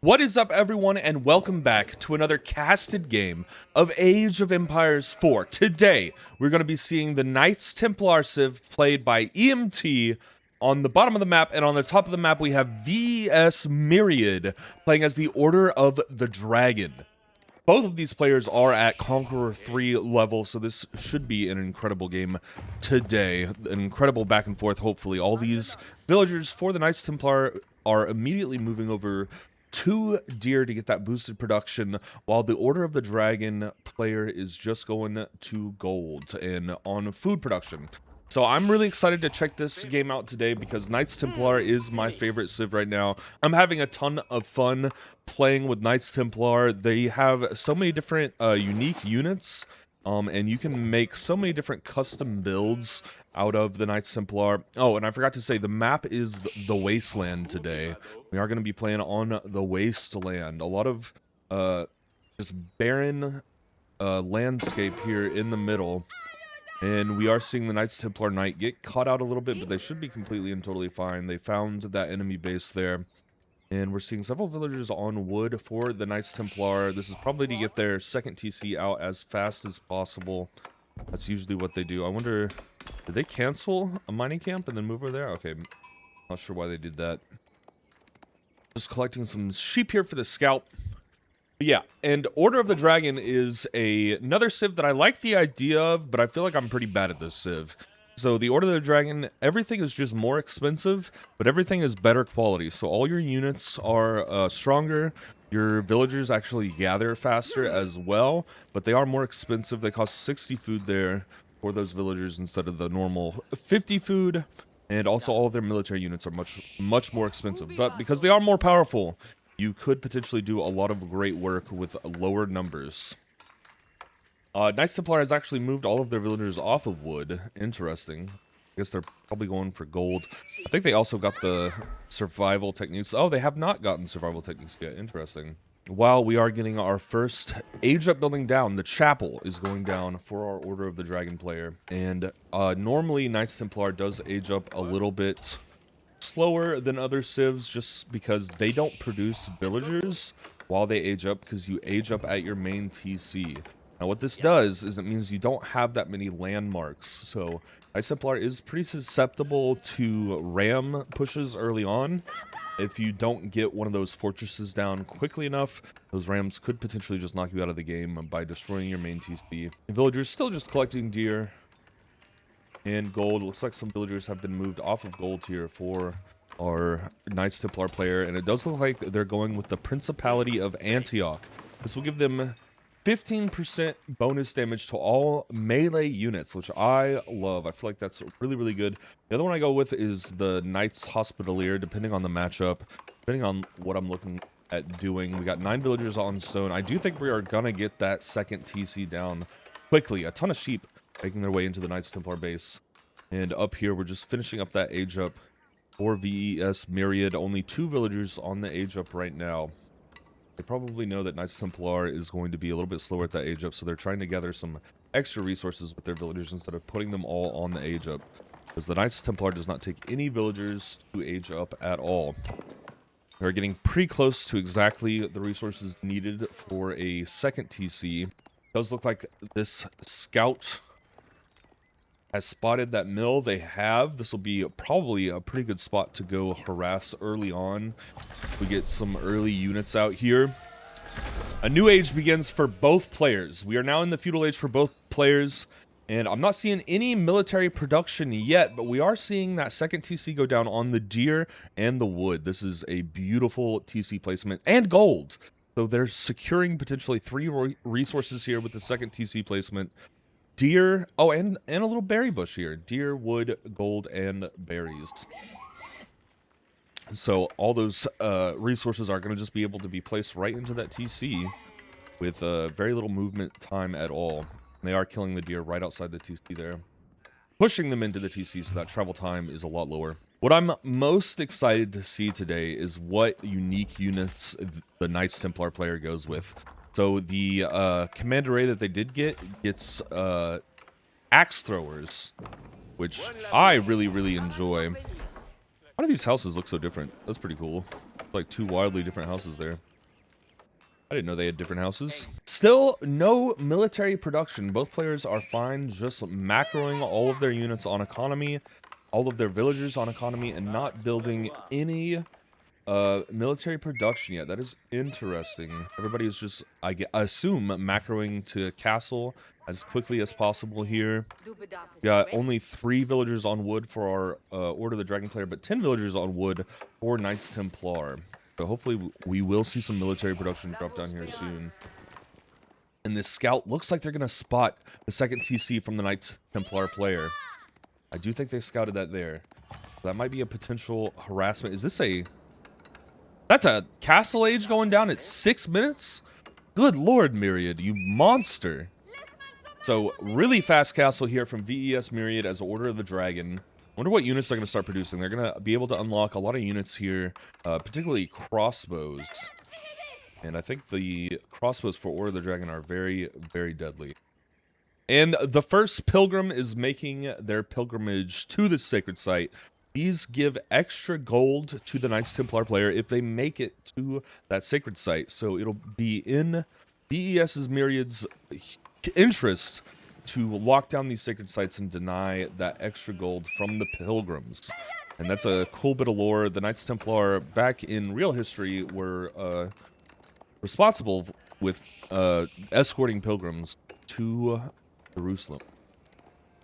What is up, everyone, and welcome back to another casted game of Age of Empires 4. Today, we're going to be seeing the Knights Templar Civ played by EMT on the bottom of the map, and on the top of the map we have VS Myriad playing as the Order of the Dragon. Both of these players are at Conqueror 3 level, so this should be an incredible game today. An incredible back and forth, hopefully. All these villagers for the Knights Templar are immediately moving over to deer to get that boosted production, while the Order of the Dragon player is just going to gold and on food production. So I'm really excited to check this game out today because Knights Templar is my favorite civ right now. I'm having a ton of fun playing with Knights Templar. They have so many different unique units, and you can make so many different custom builds out of the Knights Templar. Oh, and I forgot to say, the map is the Wasteland today. We are going to be playing on the Wasteland. A lot of just barren landscape here in the middle. And we are seeing the Knights Templar Knight get caught out a little bit, but they should be completely and totally fine. They found that enemy base there. And we're seeing several villagers on wood for the Knights Templar. This is probably to get their second TC out as fast as possible. That's usually what they do. I wonder, did they cancel a mining camp and then move over there? Okay, not sure why they did that. Just collecting some sheep here for the scalp. But yeah, and Order of the Dragon is another civ that I like the idea of, but I feel like I'm pretty bad at this civ. So the Order of the Dragon, everything is just more expensive, but everything is better quality. So all your units are stronger. Your villagers actually gather faster as well, but they are more expensive. They cost 60 food there for those villagers instead of the normal 50 food. And also all of their military units are much more expensive. But because they are more powerful, you could potentially do a lot of great work with lower numbers. Knights Templar has actually moved all of their villagers off of wood. Interesting. I guess they're probably going for gold. I think they also got the survival techniques. Oh, they have not gotten survival techniques yet. Interesting. While we are getting our first age up building down, the chapel is going down for our Order of the Dragon player. And normally Knights Templar does age up a little bit slower than other civs just because they don't produce villagers while they age up, because you age up at your main TC. Now what this does is it means you don't have that many landmarks, so Knights Templar is pretty susceptible to ram pushes early on. If you don't get one of those fortresses down quickly enough, those rams could potentially just knock you out of the game by destroying your main TC. The villagers still just collecting deer and gold. Looks like some villagers have been moved off of gold here for our Knights Templar player, and it does look like they're going with the Principality of Antioch. This will give them 15% bonus damage to all melee units, which I love. I feel like that's really, really good. The other one I go with is the Knights Hospitalier, depending on the matchup, depending on what I'm looking at doing. We got 9 villagers on stone. I do think we are gonna get that second TC down quickly. A ton of sheep making their way into the Knights Templar base. And up here, we're just finishing up that age up for VS Myriad. Only 2 villagers on the age up right now. They probably know that Knights Templar is going to be a little bit slower at that age up, so they're trying to gather some extra resources with their villagers instead of putting them all on the age up, because the Knights Templar does not take any villagers to age up at all. They're getting pretty close to exactly the resources needed for a second TC. It does look like this scout has spotted that mill. They have. This will be probably a pretty good spot to go harass early on. We get some early units out here. A new age begins for both players. We are now in the feudal age for both players, and I'm not seeing any military production yet, but we are seeing that second TC go down on the deer and the wood. This is a beautiful TC placement, and gold. So they're securing potentially 3 resources here with the second TC placement. Deer, oh, and a little berry bush here. Deer, wood, gold, and berries. So all those resources are going to just be able to be placed right into that TC with very little movement time at all. They are killing the deer right outside the TC there, pushing them into the TC so that travel time is a lot lower. What I'm most excited to see today is what unique units the Knights Templar player goes with. So the command array that they did get gets axe throwers, which I really, really enjoy. Why do these houses look so different? That's pretty cool. Like 2 wildly different houses there. I didn't know they had different houses. Still, no military production. Both players are fine just macroing all of their units on economy, all of their villagers on economy, and not building any military production yet. That is interesting. Everybody is just, I assume, macroing to castle as quickly as possible here. Got only 3 villagers on wood for our Order of the Dragon player, but 10 villagers on wood for Knights Templar. So hopefully we will see some military production drop down here soon. And this scout looks like they're going to spot the second TC from the Knights Templar player. I do think they scouted that there. So that might be a potential harassment. Is this a... That's a castle age going down at 6 minutes? Good lord, Myriad, you monster. So, really fast castle here from VES Myriad as Order of the Dragon. Wonder what units they're going to start producing. They're going to be able to unlock a lot of units here, particularly crossbows. And I think the crossbows for Order of the Dragon are very, very deadly. And the first pilgrim is making their pilgrimage to the sacred site. These give extra gold to the Knights Templar player if they make it to that sacred site. So it'll be in VES's Myriad's interest to lock down these sacred sites and deny that extra gold from the pilgrims. And that's a cool bit of lore. The Knights Templar, back in real history, were responsible with escorting pilgrims to Jerusalem.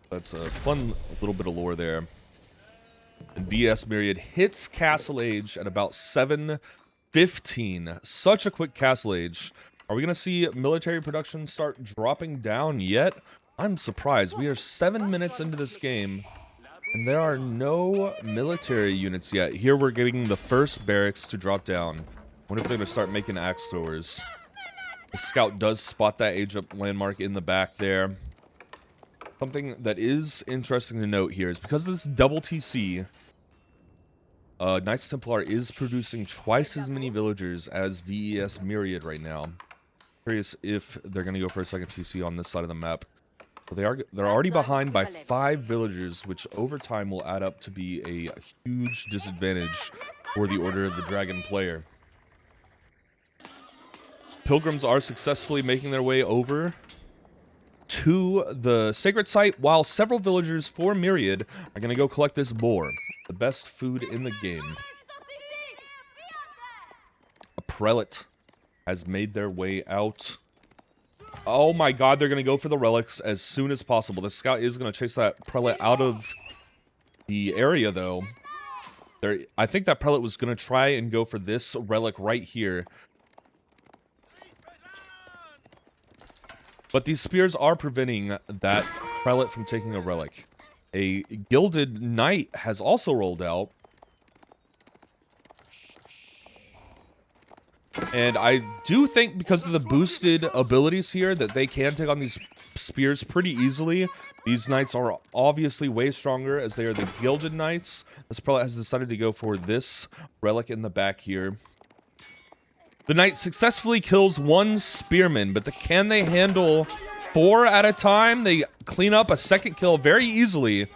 That's a fun little bit of lore there. And VS Myriad hits Castle Age at about 7:15. Such a quick Castle Age. Are we going to see military production start dropping down yet? I'm surprised. We are 7 minutes into this game, and there are no military units yet. Here we're getting the first barracks to drop down. Wonder if they're going to start making axe throwers. The scout does spot that age-up landmark in the back there. Something that is interesting to note here is because of this double TC, Knights Templar is producing twice as many villagers as VES Myriad right now. Curious if they're going to go for a second TC on this side of the map. But they're already behind by 5 villagers, which over time will add up to be a huge disadvantage for the Order of the Dragon player. Pilgrims are successfully making their way over to the sacred site, while several villagers for Myriad are going to go collect this boar, the best food in the game. A prelate has made their way out. Oh my god, they're going to go for the relics as soon as possible. The scout is going to chase that prelate out of the area, though. I think that prelate was going to try and go for this relic right here. But these spears are preventing that prelate from taking a relic. A gilded knight has also rolled out. And I do think because of the boosted abilities here that they can take on these spears pretty easily. These knights are obviously way stronger as they are the gilded knights. This prelate has decided to go for this relic in the back here. The knight successfully kills 1 spearman, but can they handle 4 at a time? They clean up a second kill very easily.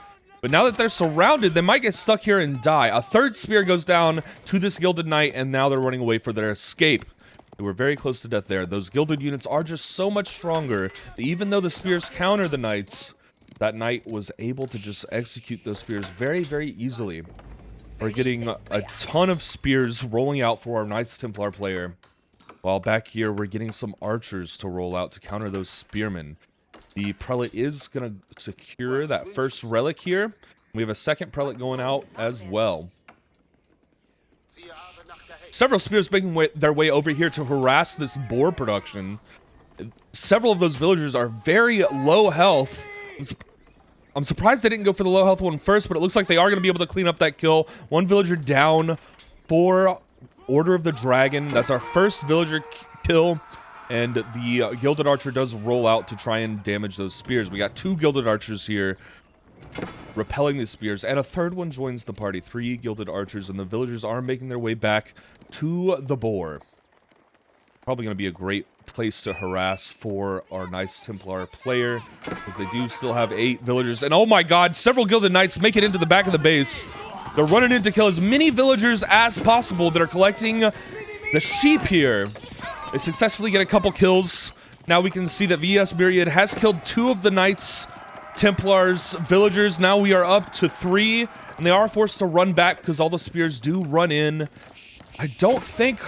But now that they're surrounded, they might get stuck here and die. A 3rd spear goes down to this gilded knight, and now they're running away for their escape. They were very close to death there. Those gilded units are just so much stronger that even though the spears counter the knights, that knight was able to just execute those spears very, very easily. We're getting a ton of spears rolling out for our Knights Templar player. While back here, we're getting some archers to roll out to counter those spearmen. The prelate is going to secure that first relic here. We have a second prelate going out as well. Several spears making their way over here to harass this boar production. Several of those villagers are very low health. I'm surprised they didn't go for the low health one first, but it looks like they are going to be able to clean up that kill. 1 villager down for Order of the Dragon. That's our first villager kill. And the Gilded Archer does roll out to try and damage those spears. We got 2 Gilded Archers here repelling these spears. And a 3rd one joins the party. 3 Gilded Archers. And the villagers are making their way back to the boar. Probably going to be a great place to harass for our Knights Templar player, because they do still have 8 villagers. And oh my god, several Gilded Knights make it into the back of the base. They're running in to kill as many villagers as possible that are collecting the sheep here. They successfully get a couple kills. Now we can see that VS Myriad has killed 2 of the Knights Templars villagers. Now we are up to 3, and they are forced to run back because all the spears do run in. I don't think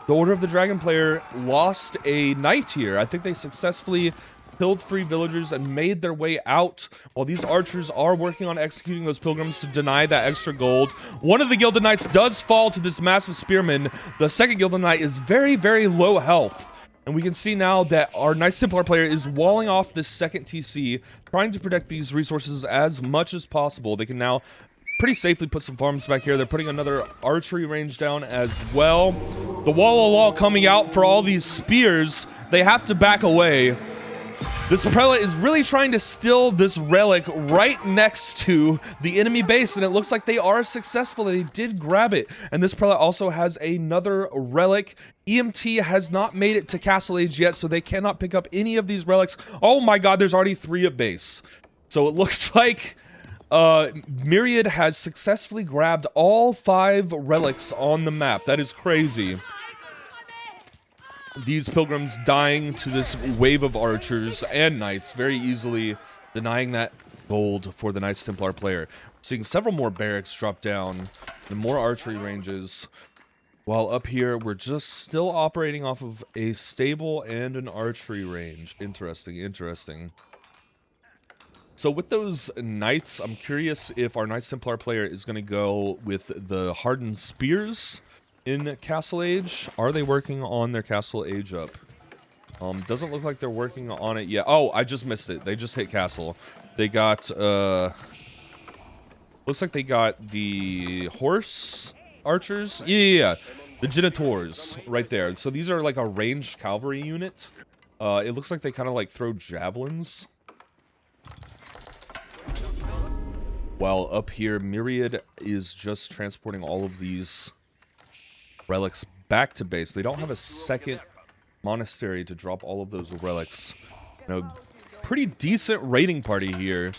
the Order of the Dragon player lost a knight here. I think they successfully killed 3 villagers and made their way out, while these archers are working on executing those pilgrims to deny that extra gold. One of the Gilded Knights does fall to this massive spearman. The second Gilded Knight is very, very low health. And we can see now that our Knights Templar player is walling off this second TC, trying to protect these resources as much as possible. They can now pretty safely put some farms back here. They're putting another archery range down as well. The wall of law coming out for all these spears. They have to back away. This prelate is really trying to steal this relic right next to the enemy base, and it looks like they are successful. They did grab it, and this prelate also has another relic. EMT has not made it to Castle Age yet, so they cannot pick up any of these relics. Oh my god, there's already 3 at base. So it looks like Myriad has successfully grabbed all 5 relics on the map. That is crazy. These pilgrims dying to this wave of archers and knights, very easily denying that gold for the Knights Templar player. Seeing several more barracks drop down and more archery ranges, while up here we're just still operating off of a stable and an archery range. Interesting, interesting. So with those knights, I'm curious if our Knights Templar player is going to go with the hardened spears in Castle Age. Are they working on their Castle Age up? Doesn't look like they're working on it yet. Oh, I just missed it. They just hit Castle. They got, looks like they got the horse archers. Yeah. The Genitors right there. So these are like a ranged cavalry unit. It looks like they kind of like throw javelins. While up here, Myriad is just transporting all of these relics back to base. They don't have a second monastery to drop all of those relics. You know, pretty decent raiding party here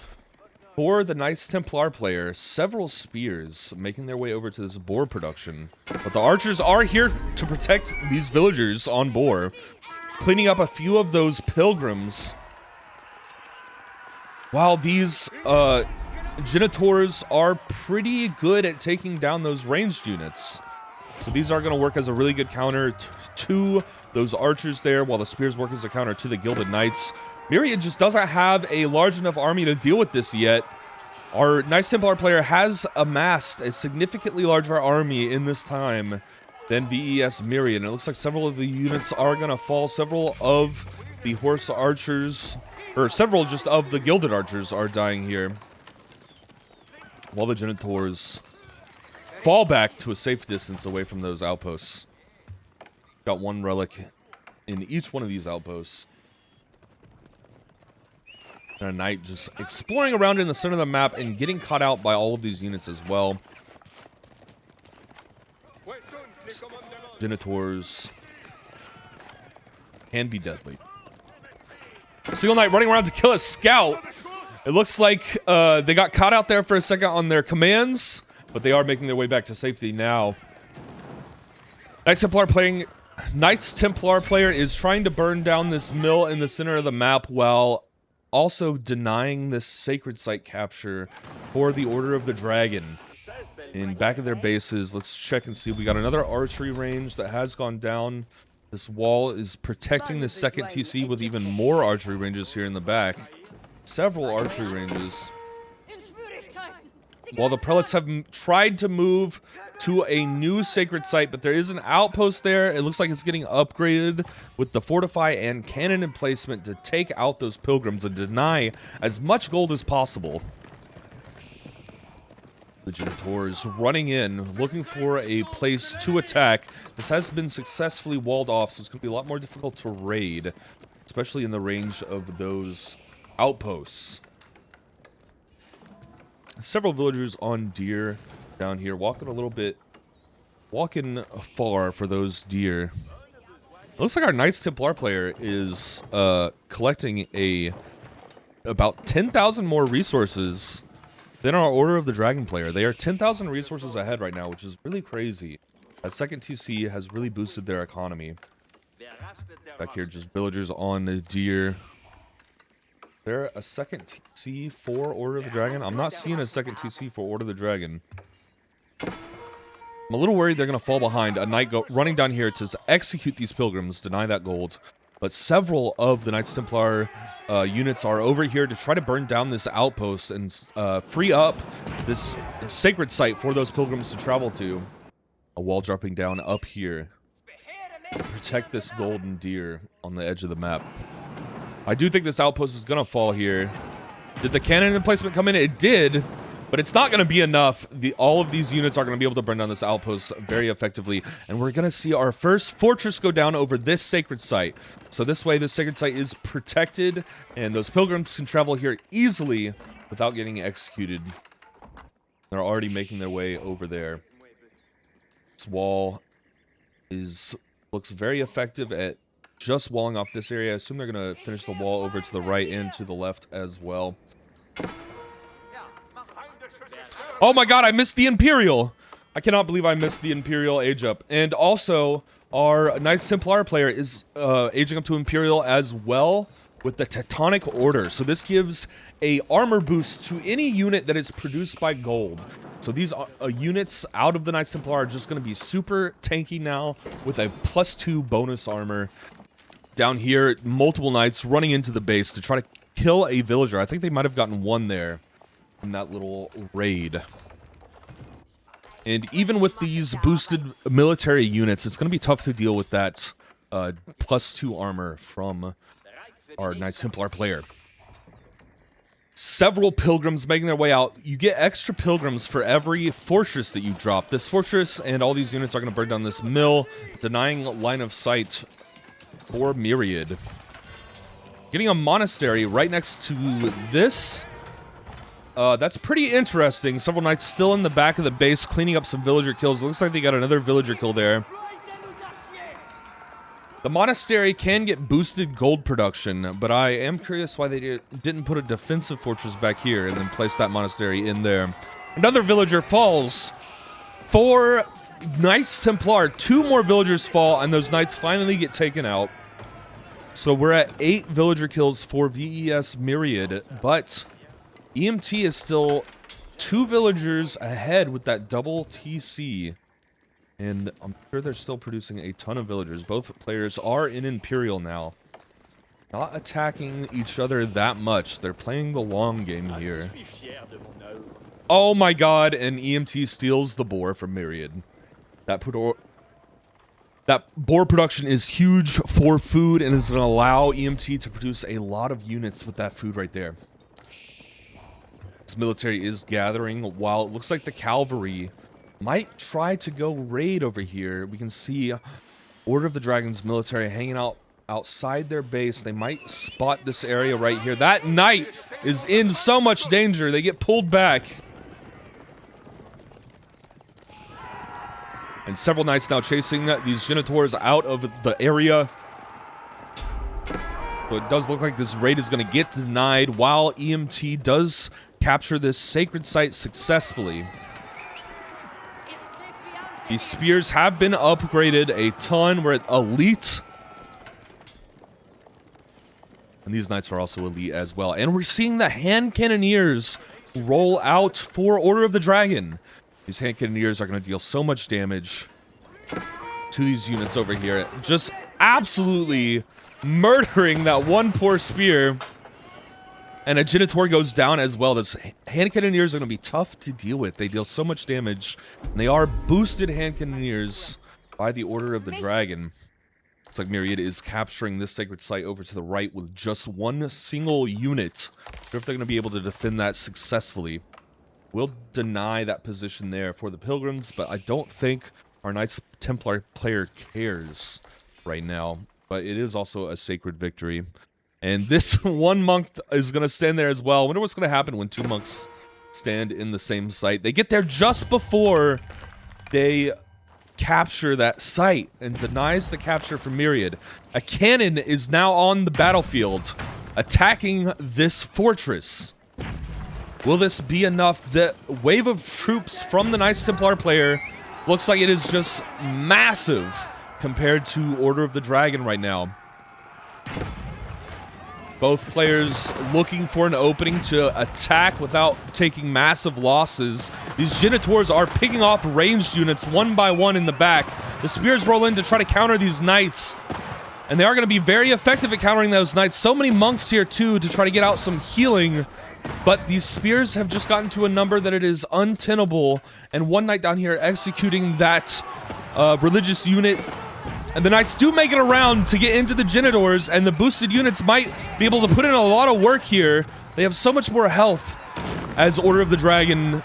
for the Knights Templar player. Several spears making their way over to this boar production. But the archers are here to protect these villagers on boar, cleaning up a few of those pilgrims. While these Genitors are pretty good at taking down those ranged units. So these are going to work as a really good counter to those archers there, while the spears work as a counter to the Gilded Knights. Myriad just doesn't have a large enough army to deal with this yet. Our Knights Templar player has amassed a significantly larger army in this time than VES Myriad. And it looks like several of the units are going to fall. Several of the horse archers, or several just of the Gilded archers are dying here, while the Genitors fall back to a safe distance away from those outposts. Got 1 relic in each one of these outposts. And a knight just exploring around in the center of the map and getting caught out by all of these units as well. Genitors can be deadly. Single knight running around to kill a scout. It looks like they got caught out there for a second on their commands, but they are making their way back to safety now. Knights Templar player is trying to burn down this mill in the center of the map while also denying this sacred site capture for the Order of the Dragon. In back of their bases, let's check and see. We got another archery range that has gone down. This wall is protecting the second TC with even more archery ranges here in the back. Several archery ranges. While the prelates have tried to move to a new sacred site, but there is an outpost there. It looks like it's getting upgraded with the fortify and cannon emplacement to take out those pilgrims and deny as much gold as possible. The Genitors running in, looking for a place to attack. This has been successfully walled off, so it's going to be a lot more difficult to raid, especially in the range of those outposts. Several villagers on deer down here, walking far for those deer. It looks like our Knights Templar player is collecting about 10,000 more resources than our Order of the Dragon player. They are 10,000 resources ahead right now, which is really crazy. As second TC has really boosted their economy. Back here, just villagers on the deer. Is there a second TC for Order of the Dragon? I'm not seeing a second TC for Order of the Dragon. I'm a little worried they're going to fall behind. A knight running down here to execute these pilgrims, deny that gold. But several of the Knights Templar units are over here to try to burn down this outpost and free up this sacred site for those pilgrims to travel to. A wall dropping down up here. Protect this golden deer on the edge of the map. I do think this outpost is going to fall here. Did the cannon emplacement come in? It did. But it's not going to be enough. All of these units are going to be able to burn down this outpost very effectively. And we're going to see our first fortress go down over this sacred site. So this way, this sacred site is protected. And those pilgrims can travel here easily without getting executed. They're already making their way over there. This wall looks very effective at just walling off this area. I assume they're going to finish the wall over to the right and to the left as well. Oh my god, I missed the Imperial! I cannot believe I missed the Imperial age up. And also, our Knights Templar player is aging up to Imperial as well with the Teutonic Order. So this gives a armor boost to any unit that is produced by gold. So these units out of the Knights Templar are just going to be super tanky now with a +2 bonus armor. Down here, multiple knights running into the base to try to kill a villager. I think they might have gotten one there in that little raid. And even with these boosted military units, it's going to be tough to deal with that +2 armor from our Knights Templar player. Several pilgrims making their way out. You get extra pilgrims for every fortress that you drop. This fortress and all these units are going to burn down this mill, denying line of sight for Myriad. Getting a monastery right next to this. That's pretty interesting. Several knights still in the back of the base cleaning up some villager kills. Looks like they got another villager kill there. The monastery can get boosted gold production, but I am curious why they didn't put a defensive fortress back here and then place that monastery in there. Another villager falls. 4 Knights Templar. 2 more villagers fall, and those knights finally get taken out. So we're at 8 villager kills for VES Myriad, but EMT is still 2 villagers ahead with that double TC. And I'm sure they're still producing a ton of villagers. Both players are in Imperial now. Not attacking each other that much. They're playing the long game here. Oh my god, and EMT steals the boar from Myriad. That boar production is huge for food and is going to allow EMT to produce a lot of units with that food right there. This military is gathering while it looks like the cavalry might try to go raid over here. We can see Order of the Dragon's military hanging out outside their base. They might spot this area right here. That knight is in so much danger. They get pulled back. And several knights now chasing these genitors out of the area. So it does look like this raid is going to get denied while EMT does capture this sacred site successfully. These spears have been upgraded a ton. We're at elite. And these knights are also elite as well. And we're seeing the hand cannoneers roll out for Order of the Dragon. These hand cannoneers are going to deal so much damage to these units over here. Just absolutely murdering that one poor spear. And a genitor goes down as well. This hand cannoneers are going to be tough to deal with. They deal so much damage. And they are boosted hand cannoneers by the Order of the Dragon. Looks like Myriad is capturing this sacred site over to the right with just one single unit. I wonder if they're going to be able to defend that successfully. We'll deny that position there for the Pilgrims, but I don't think our Knights Templar player cares right now. But it is also a sacred victory. And this one monk is going to stand there as well. I wonder what's going to happen when 2 monks stand in the same site. They get there just before they capture that site and denies the capture from Myriad. A cannon is now on the battlefield attacking this fortress. Will this be enough? The wave of troops from the Knights Templar player looks like it is just massive. compared to Order of the Dragon right now. Both players looking for an opening to attack without taking massive losses. These Genitors are picking off ranged units one by one in the back. The spears roll in to try to counter these knights. And they are going to be very effective at countering those knights. So many monks here too to try to get out some healing. But these spears have just gotten to a number that it is untenable. And one knight down here executing that religious unit. And the knights do make it around to get into the Genitors, and the boosted units might be able to put in a lot of work here. They have so much more health as Order of the Dragon.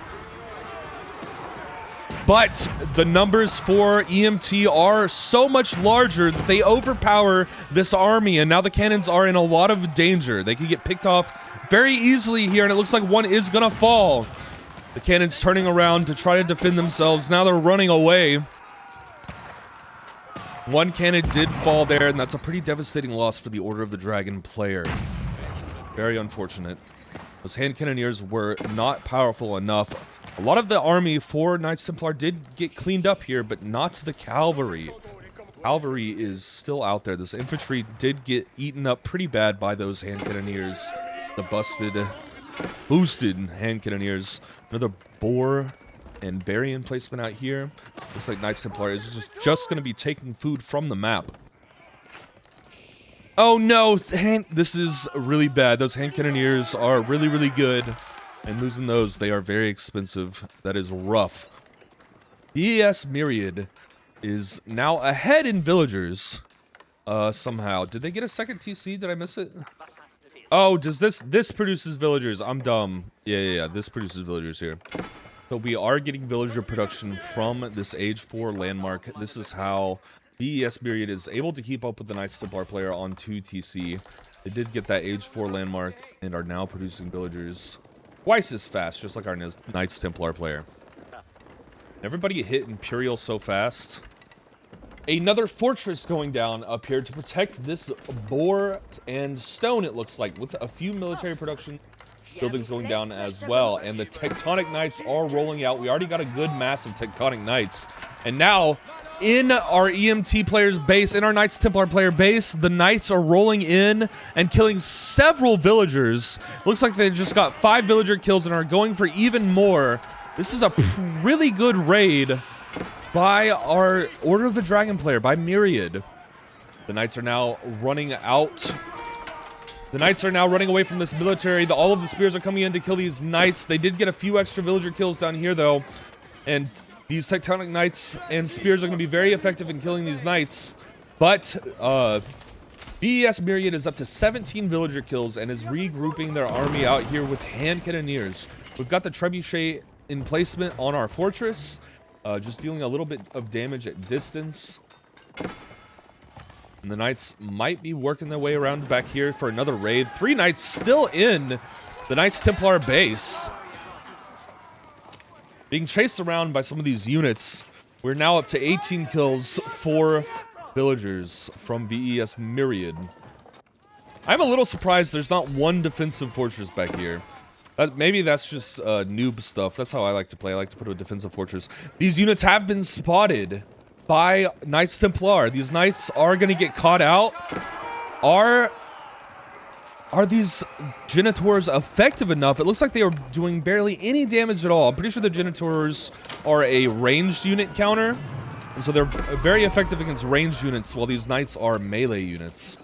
But the numbers for EMT are so much larger that they overpower this army, and now the cannons are in a lot of danger. They could get picked off very easily here, and it looks like one is gonna fall. The cannons turning around to try to defend themselves. Now they're running away. One cannon did fall there, and that's a pretty devastating loss for the Order of the Dragon player. Very unfortunate. Those hand cannoneers were not powerful enough. A lot of the army for Knights Templar did get cleaned up here, but not the cavalry. Cavalry is still out there. This infantry did get eaten up pretty bad by those hand cannoneers. The boosted hand cannoneers. Another boar and Barian placement out here. Looks like Knights Templar is just going to be taking food from the map. Oh no, this is really bad. Those hand cannoneers are really, really good. And losing those, they are very expensive. That is rough. BES Myriad is now ahead in villagers. Somehow. Did they get a second TC? Did I miss it? Oh, does this produces villagers? I'm dumb. Yeah. This produces villagers here. So we are getting villager production from this Age 4 landmark. This is how BES Myriad is able to keep up with the Knights Templar player on 2 TC. They did get that Age 4 landmark and are now producing villagers twice as fast, just like our Knights Templar player. Everybody hit Imperial so fast. Another fortress going down up here to protect this boar and stone, it looks like, with a few military production buildings going down as well. And the Tectonic Knights are rolling out. We already got a good mass of Tectonic Knights. And now, in our EMT player's base, in our Knights Templar player base, the Knights are rolling in and killing several villagers. Looks like they just got 5 villager kills and are going for even more. This is a really good raid by our Order of the Dragon player, by Myriad. The Knights are now running out. The Knights are now running away from this military. All of the spears are coming in to kill these Knights. They did get a few extra villager kills down here, though. And these Tectonic Knights and spears are going to be very effective in killing these Knights. But BES Myriad is up to 17 villager kills and is regrouping their army out here with hand cannoneers. We've got the trebuchet in placement on our fortress, just dealing a little bit of damage at distance. And the Knights might be working their way around back here for another raid. 3 Knights still in the Knights Templar base. Being chased around by some of these units. We're now up to 18 kills for villagers from BES Myriad. I'm a little surprised there's not one defensive fortress back here. Maybe that's just noob stuff. That's how I like to play. I like to put a defensive fortress. These units have been spotted by Knights Templar. These Knights are going to get caught out. Are these Genitors effective enough? It looks like they are doing barely any damage at all. I'm pretty sure the Genitors are a ranged unit counter. And so they're very effective against ranged units, while these Knights are melee units.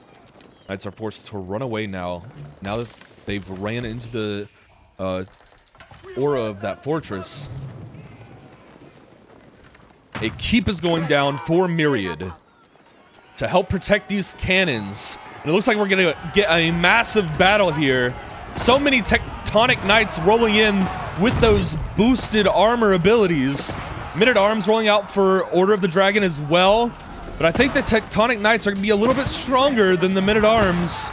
Knights are forced to run away now. Now that they've ran into the aura of that fortress. A keep is going down for Myriad to help protect these cannons. And it looks like we're going to get a massive battle here. So many Tectonic Knights rolling in with those boosted armor abilities. Men-at-Arms rolling out for Order of the Dragon as well. But I think the Tectonic Knights are going to be a little bit stronger than the Men-at-Arms.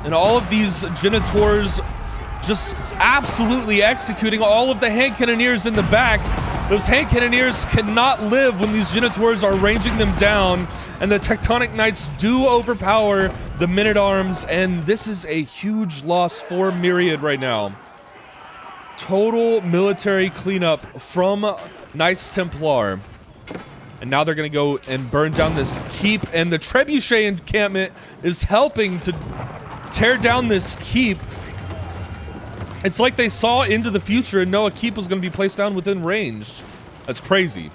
And all of these Genitors just absolutely executing all of the hand cannoneers in the back. Those hand cannoneers cannot live when these Genitors are ranging them down, and the Tectonic Knights do overpower the Men-at-Arms, and this is a huge loss for Myriad right now. Total military cleanup from Knights Templar. And now they're going to go and burn down this keep. And the trebuchet encampment is helping to tear down this keep. It's like they saw into the future and know a keep was going to be placed down within range. That's crazy.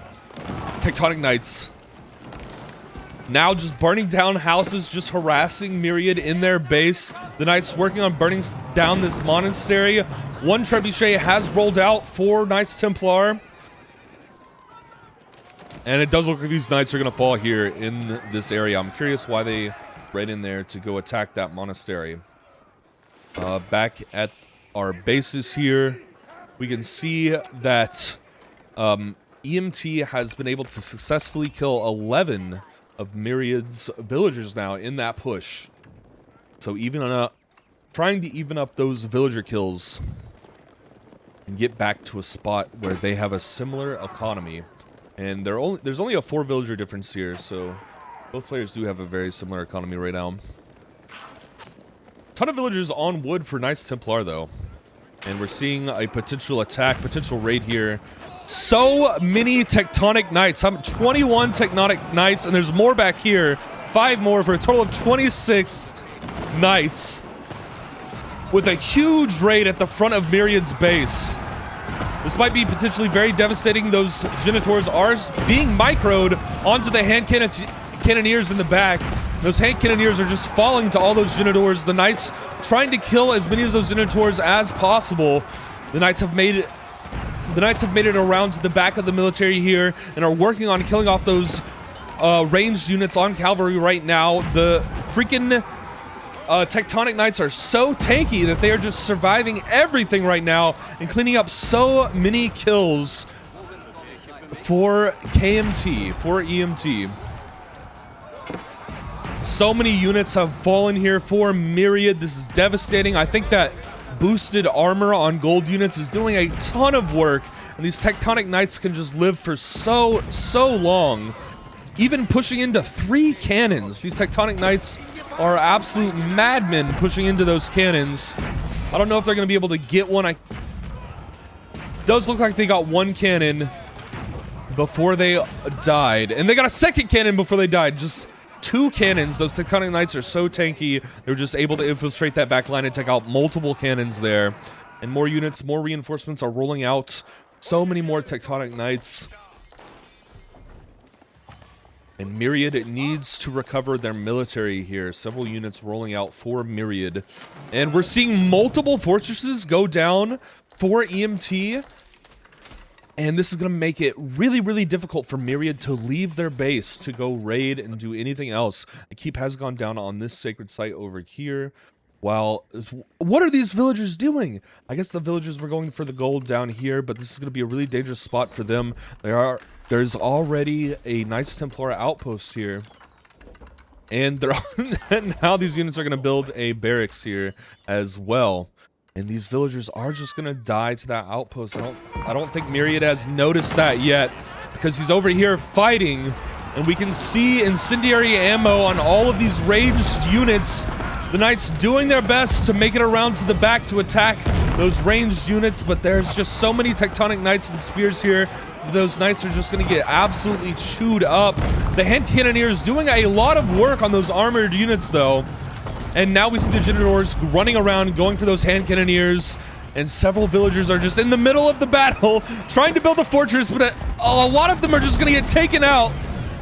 Tectonic Knights now just burning down houses, just harassing Myriad in their base. The Knights working on burning down this monastery. One trebuchet has rolled out for Knights Templar. And it does look like these Knights are going to fall here in this area. I'm curious why they ran in there to go attack that monastery. Back at our bases here, we can see that EMT has been able to successfully kill 11 of Myriad's villagers now in that push. So even trying to even up those villager kills and get back to a spot where they have a similar economy. And there's only a 4 villager difference here, so both players do have a very similar economy right now. Ton of villagers on wood for Knights Templar though. And we're seeing a potential attack, potential raid here. So many Tectonic Knights. 21 Tectonic Knights, and there's more back here. 5 more for a total of 26 Knights. With a huge raid at the front of Myriad's base. This might be potentially very devastating. Those Genitors are being microed onto the hand cannoneers in the back. Those hand cannoneers are just falling to all those Genitors. The Knights trying to kill as many of those Genitors as possible. The Knights have made it around to the back of the military here and are working on killing off those ranged units on cavalry right now. The freaking Tectonic Knights are so tanky that they are just surviving everything right now and cleaning up so many kills for KMT, for EMT. So many units have fallen here for Myriad. This is devastating. I think that boosted armor on gold units is doing a ton of work, and these Tectonic Knights can just live for so long. Even pushing into 3 cannons. These Tectonic Knights are absolute madmen pushing into those cannons. I don't know if they're going to be able to get one. Does look like they got 1 cannon before they died. And they got a 2nd cannon before they died. Just 2 cannons. Those Tectonic Knights are so tanky. They were just able to infiltrate that back line and take out multiple cannons there. And more units, more reinforcements are rolling out. So many more Tectonic Knights. And Myriad needs to recover their military here. Several units rolling out for Myriad. And we're seeing multiple fortresses go down for EMT. And this is going to make it really difficult for Myriad to leave their base to go raid and do anything else. The keep has gone down on this sacred site over here. While, what are these villagers doing? I guess the villagers were going for the gold down here, but this is going to be a really dangerous spot for them. There's already a Knights Templar outpost here. And now these units are going to build a barracks here as well. And these villagers are just going to die to that outpost. I don't think Myriad has noticed that yet, because he's over here fighting. And we can see incendiary ammo on all of these ranged units. The Knights doing their best to make it around to the back to attack those ranged units, but there's just so many Tectonic Knights and spears here. Those Knights are just going to get absolutely chewed up. The hand cannoneers doing a lot of work on those armored units, though. And now we see the Genitors running around, going for those hand cannoneers. And several villagers are just in the middle of the battle, trying to build a fortress, but a lot of them are just going to get taken out.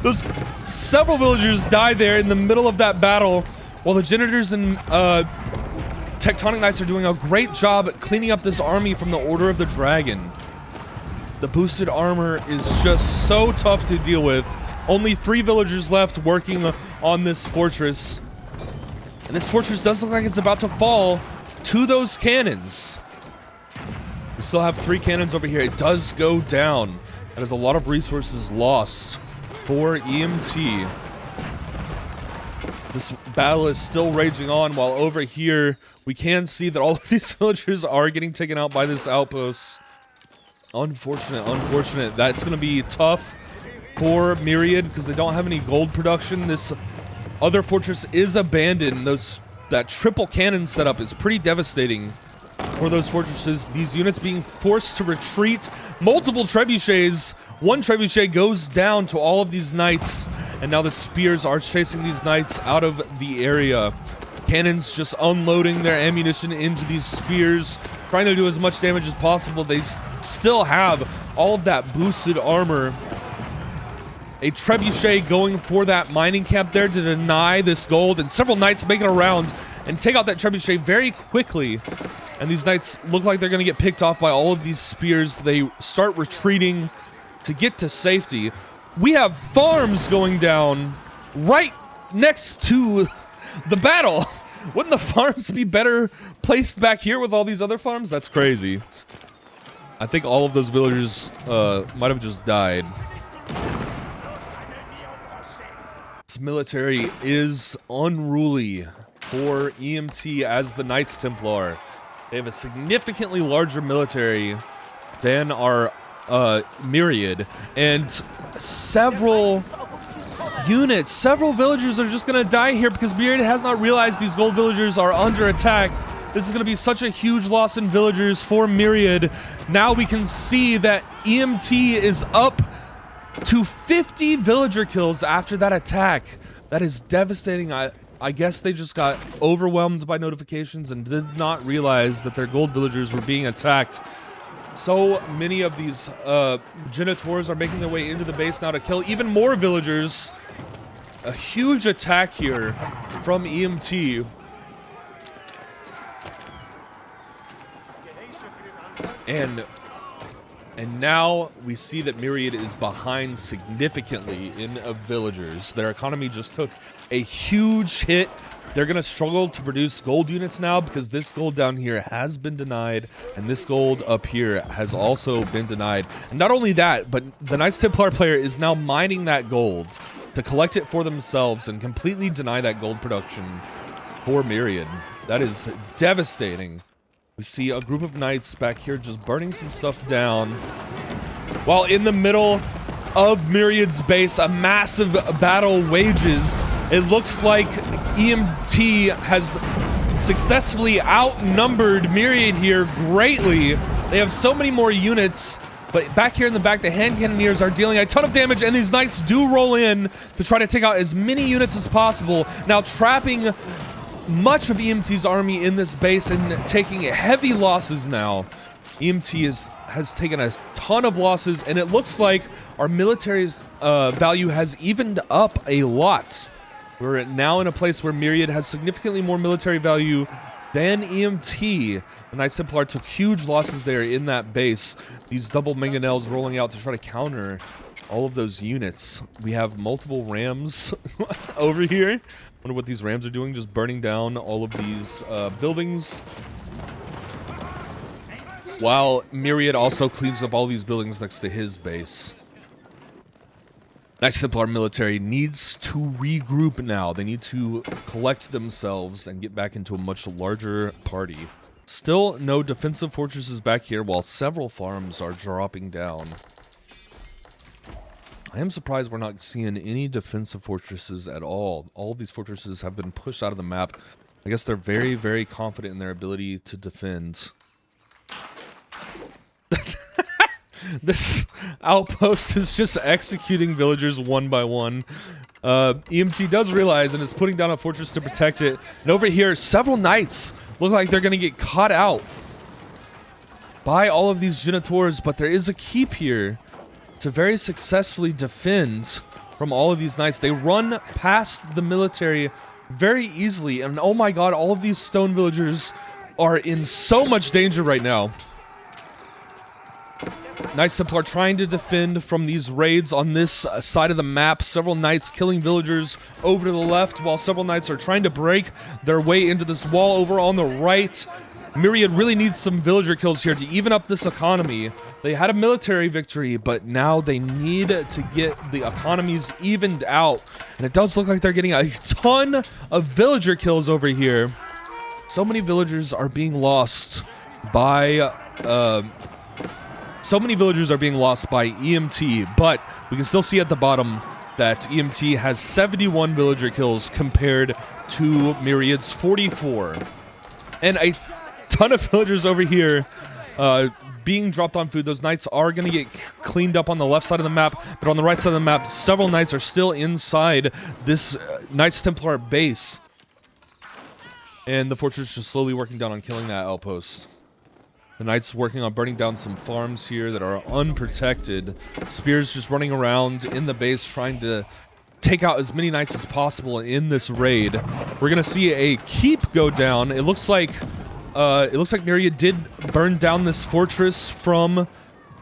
Those several villagers die there in the middle of that battle. While the Genitors and Tectonic Knights are doing a great job at cleaning up this army from the Order of the Dragon. The boosted armor is just so tough to deal with. Only 3 villagers left working on this fortress. And this fortress does look like it's about to fall to those cannons. We still have 3 cannons over here. It does go down. That is a lot of resources lost for EMT. This battle is still raging on, while over here we can see that all of these villagers are getting taken out by this outpost. Unfortunate. That's going to be tough for Myriad because they don't have any gold production. This other fortress is abandoned. That triple cannon setup is pretty devastating for those fortresses. These units being forced to retreat. Multiple trebuchets One trebuchet goes down to all of these knights, and now the spears are chasing these knights out of the area. Cannons just unloading their ammunition into these spears, trying to do as much damage as possible. They still have all of that boosted armor. A trebuchet going for that mining camp there to deny this gold, and several knights make it around and take out that trebuchet very quickly. And these knights look like they're going to get picked off by all of these spears. They start retreating to get to safety. We have farms going down right next to the battle. Wouldn't the farms be better placed back here with all these other farms? That's crazy. I think all of those villagers might have just died. This military is unruly for EMT as the Knights Templar. They have a significantly larger military than our Myriad, and several units, several villagers are just gonna die here because Myriad has not realized these gold villagers are under attack. This is gonna be such a huge loss in villagers for Myriad. Now we can see that EMT is up to 50 villager kills after that attack. That is devastating. I guess they just got overwhelmed by notifications and did not realize that their gold villagers were being attacked. So many of these genitors are making their way into the base now to kill even more villagers. A huge attack here from EMT. And now we see that Myriad is behind significantly in villagers. Their economy just took a huge hit. They're going to struggle to produce gold units now because this gold down here has been denied, and this gold up here has also been denied. And not only that, but the Knights Templar player is now mining that gold to collect it for themselves and completely deny that gold production for Myriad. That is devastating. We see a group of knights back here just burning some stuff down. While in the middle of Myriad's base, a massive battle wages. It looks like EMT has successfully outnumbered Myriad here greatly. They have so many more units, but back here in the back, the hand cannoneers are dealing a ton of damage, and these knights do roll in to try to take out as many units as possible. Now trapping much of EMT's army in this base and taking heavy losses now. EMT has taken a ton of losses, and it looks like our military's value has evened up a lot. We're now in a place where Myriad has significantly more military value than EMT. The Knights Templar took huge losses there in that base. These double mangonels rolling out to try to counter all of those units. We have multiple rams over here. Wonder what these rams are doing, just burning down all of these buildings. While Myriad also cleans up all these buildings next to his base. Knights Templar military needs to regroup now. They need to collect themselves and get back into a much larger party. Still no defensive fortresses back here, while several farms are dropping down. I am surprised we're not seeing any defensive fortresses at all. All of these fortresses have been pushed out of the map. I guess they're very, very confident in their ability to defend. This outpost is just executing villagers one by one. EMT does realize and is putting down a fortress to protect it. And over here, several knights look like they're going to get caught out by all of these genitors, but there is a keep here to very successfully defend from all of these knights. They run past the military very easily, and oh my god, all of these stone villagers are in so much danger right now. Knights Templar trying to defend from these raids on this side of the map. Several knights killing villagers over to the left, while several knights are trying to break their way into this wall over on the right. Myriad really needs some villager kills here to even up this economy. They had a military victory, but now they need to get the economies evened out. And it does look like they're getting a ton of villager kills over here. So many villagers are being lost by... So many villagers are being lost by EMT, but we can still see at the bottom that EMT has 71 villager kills compared to Myriad's 44. And a ton of villagers over here being dropped on food. Those knights are going to get cleaned up on the left side of the map, but on the right side of the map, several knights are still inside this Knights Templar base. And the fortress just slowly working down on killing that outpost. The knights working on burning down some farms here that are unprotected. Spears just running around in the base trying to take out as many knights as possible in this raid. We're gonna see a keep go down. It looks like Myriad did burn down this fortress from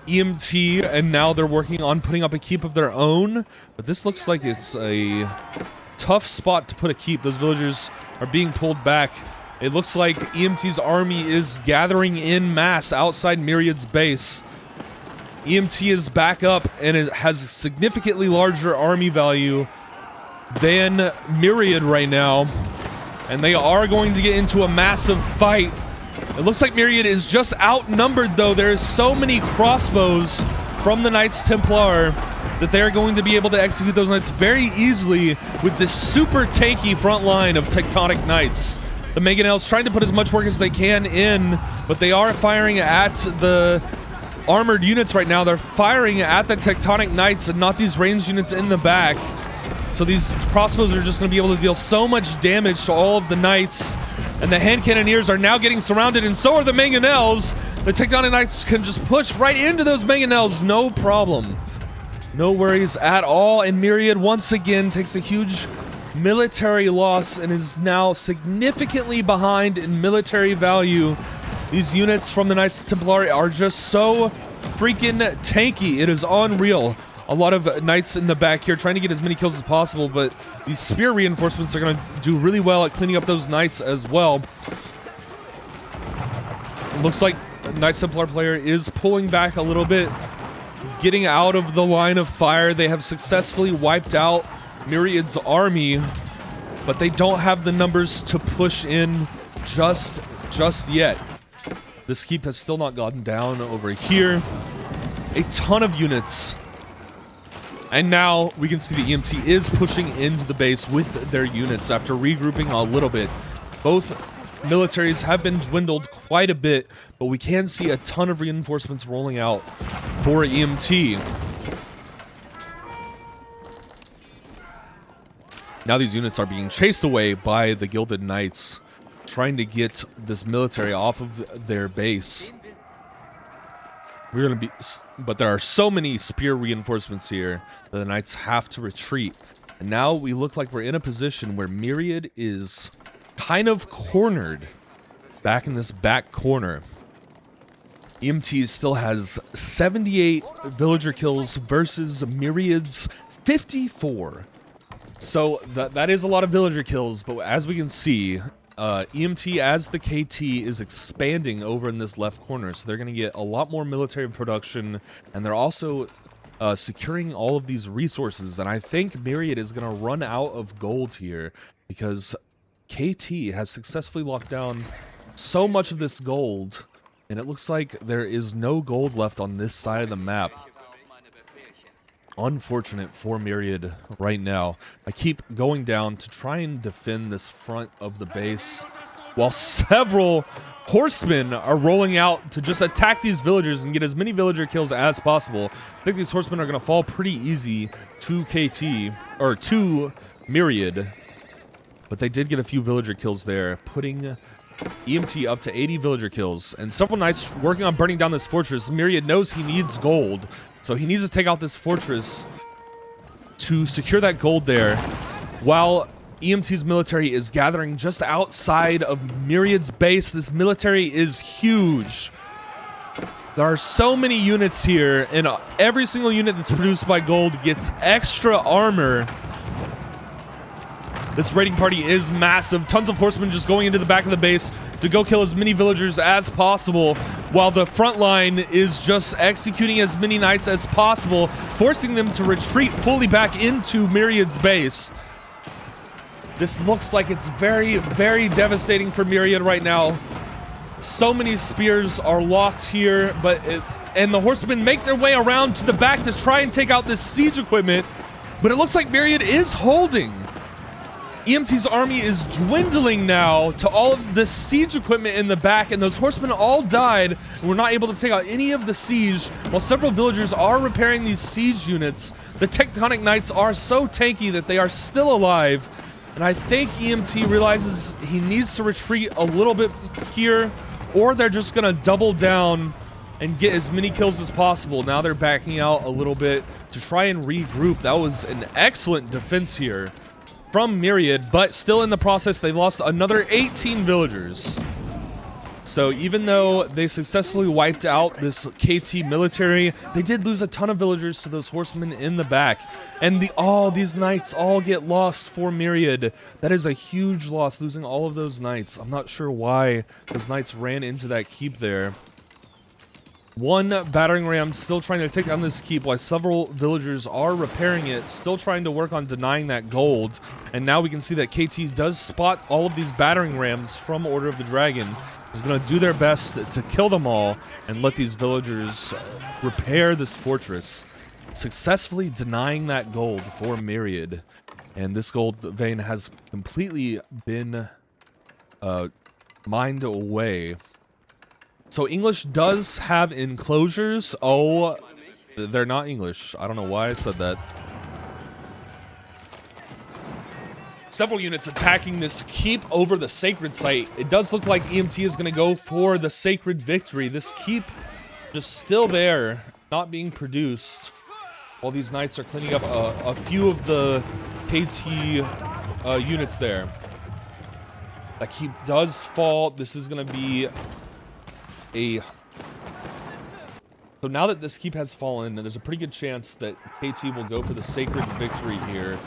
EMT, and now they're working on putting up a keep of their own. But this looks like it's a tough spot to put a keep. Those villagers are being pulled back. It looks like EMT's army is gathering in mass outside Myriad's base. EMT is back up, and it has a significantly larger army value than Myriad right now. And they are going to get into a massive fight. It looks like Myriad is just outnumbered, though. There's so many crossbows from the Knights Templar that they're going to be able to execute those knights very easily with this super tanky front line of Tectonic Knights. The Mangonels trying to put as much work as they can in, but they are firing at the armored units right now. They're firing at the Tectonic Knights and not these ranged units in the back. So these crossbows are just going to be able to deal so much damage to all of the knights. And the hand cannoneers are now getting surrounded, and so are the Mangonels. The Tectonic Knights can just push right into those Mangonels, no problem. No worries at all. And Myriad once again takes a huge military loss and is now significantly behind in military value. These units from the Knights Templar are just so freaking tanky. It is unreal. A lot of knights in the back here trying to get as many kills as possible, but these spear reinforcements are going to do really well at cleaning up those knights as well. It looks like the Knights Templar player is pulling back a little bit, getting out of the line of fire. They have successfully wiped out Myriad's army, but they don't have the numbers to push in just yet. This keep has still not gotten down over here. A ton of units. And now we can see the EMT is pushing into the base with their units after regrouping a little bit. Both militaries have been dwindled quite a bit, but we can see a ton of reinforcements rolling out for EMT. Now these units are being chased away by the Gilded Knights, trying to get this military off of their base. But there are so many spear reinforcements here that the Knights have to retreat. And now we look like we're in a position where Myriad is kind of cornered back in this back corner. EMT still has 78 villager kills versus Myriad's 54. So that is a lot of villager kills, but as we can see, EMT as the KT is expanding over in this left corner, so they're going to get a lot more military production, and they're also securing all of these resources. And I think Myriad is going to run out of gold here because KT has successfully locked down so much of this gold, and it looks like there is no gold left on this side of the map. Unfortunate for Myriad right now. I keep going down to try and defend this front of the base while several horsemen are rolling out to just attack these villagers and get as many villager kills as possible. I think these horsemen are going to fall pretty easy to KT, or to Myriad, but they did get a few villager kills there, putting EMT up to 80 villager kills, and several knights working on burning down this fortress. Myriad knows he needs gold, so he needs to take out this fortress to secure that gold there, while EMT's military is gathering just outside of Myriad's base. This military is huge. There are so many units here, and every single unit that's produced by gold gets extra armor. This raiding party is massive. Tons of horsemen just going into the back of the base to go kill as many villagers as possible, while the front line is just executing as many knights as possible, forcing them to retreat fully back into Myriad's base. This looks like it's very, very devastating for Myriad right now. So many spears are locked here, and the horsemen make their way around to the back to try and take out this siege equipment, but it looks like Myriad is holding. EMT's army is dwindling now to all of the siege equipment in the back, and those horsemen all died and were not able to take out any of the siege. While several villagers are repairing these siege units, the Tectonic Knights are so tanky that they are still alive. And I think EMT realizes he needs to retreat a little bit here, or they're just gonna double down and get as many kills as possible. Now they're backing out a little bit to try and regroup. That was an excellent defense here from Myriad, but still in the process, they lost another 18 villagers. So even though they successfully wiped out this KT military, they did lose a ton of villagers to those horsemen in the back. And these knights all get lost for Myriad. That is a huge loss, losing all of those knights. I'm not sure why those knights ran into that keep there. One battering ram still trying to take down this keep while several villagers are repairing it, still trying to work on denying that gold. And now we can see that KT does spot all of these battering rams from Order of the Dragon. Is going to do their best to kill them all and let these villagers repair this fortress, successfully denying that gold for Myriad. And this gold vein has completely been mined away. So English does have enclosures. Oh, they're not English. I don't know why I said that. Several units attacking this keep over the sacred site. It does look like EMT is going to go for the sacred victory. This keep just still there, not being produced, while these knights are cleaning up a few of the KT units there. That keep does fall. This is going to be so now that this keep has fallen, there's a pretty good chance that KT will go for the sacred victory here.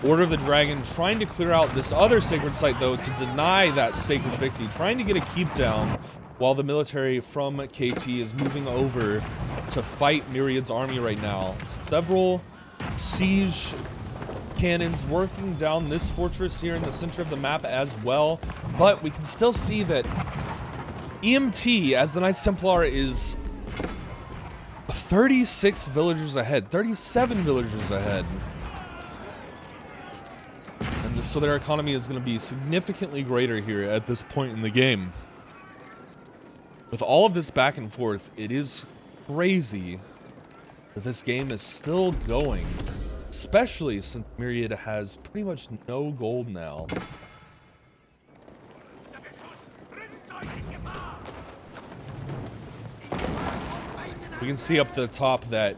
Order of the Dragon trying to clear out this other sacred site, though, to deny that sacred victory, trying to get a keep down, while the military from KT is moving over to fight Myriad's army right now. Several siege cannons working down this fortress here in the center of the map as well, but we can still see that EMT, as the Knights Templar, is 36 villagers ahead, 37 villagers ahead. And so their economy is going to be significantly greater here at this point in the game. With all of this back and forth, it is crazy that this game is still going, especially since Myriad has pretty much no gold now. We can see up the top that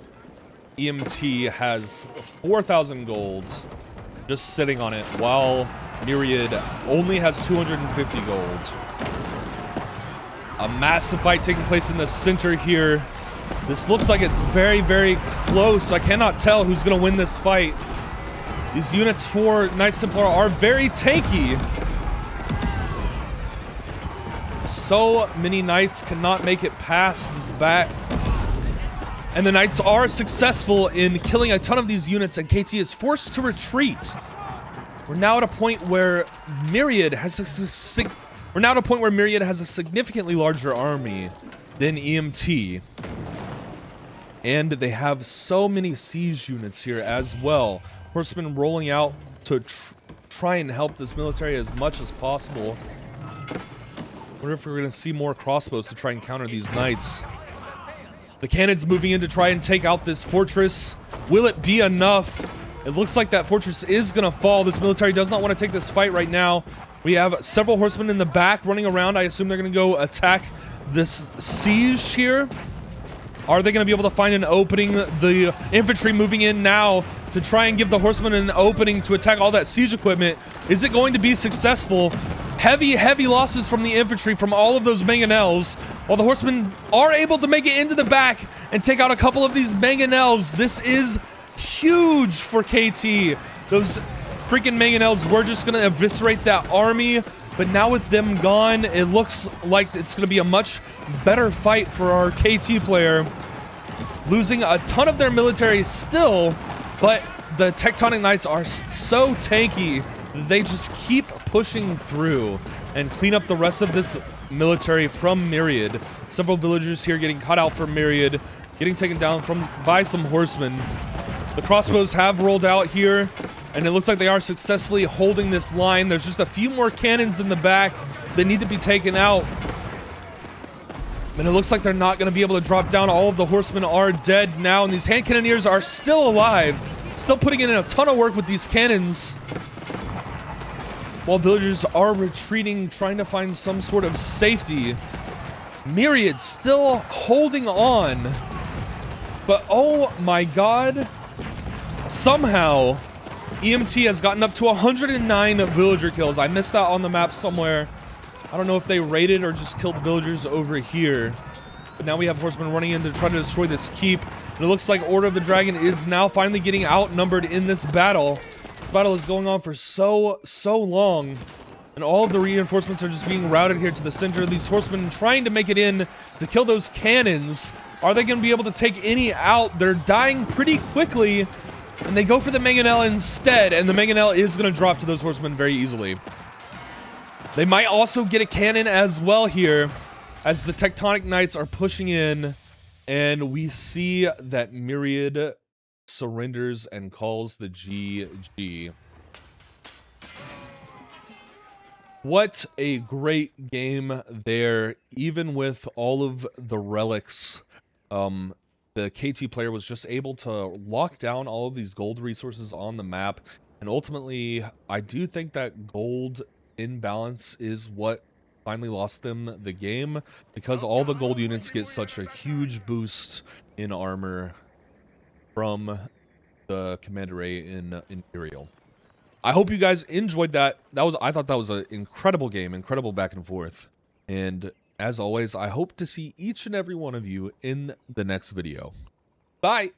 EMT has 4,000 gold just sitting on it, while Myriad only has 250 gold. A massive fight taking place in the center here. This looks like it's very, very close. I cannot tell who's going to win this fight. These units for Knights Templar are very tanky. So many knights cannot make it past this back. And the knights are successful in killing a ton of these units, and KT is forced to retreat. We're now at a point where Myriad has a significantly larger army than EMT. And they have so many siege units here as well. Horsemen rolling out to try and help this military as much as possible. I wonder if we're going to see more crossbows to try and counter these knights. The cannons moving in to try and take out this fortress. Will it be enough? It looks like that fortress is going to fall. This military does not want to take this fight right now. We have several horsemen in the back running around. I assume they're going to go attack this siege here. Are they going to be able to find an opening? The infantry moving in now to try and give the horsemen an opening to attack all that siege equipment. Is it going to be successful? Heavy losses from the infantry from all of those mangonels, while the horsemen are able to make it into the back and take out a couple of these mangonels. This is huge for KT. Those freaking mangonels were just going to eviscerate that army, but now with them gone, it looks like it's going to be a much better fight for our KT player. Losing a ton of their military still, but the Tectonic Knights are so tanky that they just keep pushing through and clean up the rest of this military from Myriad. Several villagers here getting cut out from Myriad, getting taken down by some horsemen. The crossbows have rolled out here. And it looks like they are successfully holding this line. There's just a few more cannons in the back that need to be taken out. And it looks like they're not going to be able to drop down. All of the horsemen are dead now, and these hand cannoneers are still alive. Still putting in a ton of work with these cannons. While villagers are retreating, trying to find some sort of safety. Myriad still holding on. But oh my god. Somehow, EMT has gotten up to 109 villager kills. I missed that on the map somewhere. I don't know if they raided or just killed villagers over here. But now we have horsemen running in to try to destroy this keep. And it looks like Order of the Dragon is now finally getting outnumbered in this battle. This battle is going on for so long. And all of the reinforcements are just being routed here to the center. These horsemen trying to make it in to kill those cannons. Are they going to be able to take any out? They're dying pretty quickly. And they go for the mangonel instead. And the mangonel is going to drop to those horsemen very easily. They might also get a cannon as well here, as the Tectonic Knights are pushing in, and we see that Myriad surrenders and calls the GG. What a great game there, even with all of the relics. The KT player was just able to lock down all of these gold resources on the map, and ultimately, I do think that gold imbalance is what finally lost them the game, because all the gold units get such a huge boost in armor from the Commander A in Imperial. I hope you guys enjoyed that. I thought that was an incredible game, incredible back and forth. And as always, I hope to see each and every one of you in the next video. Bye!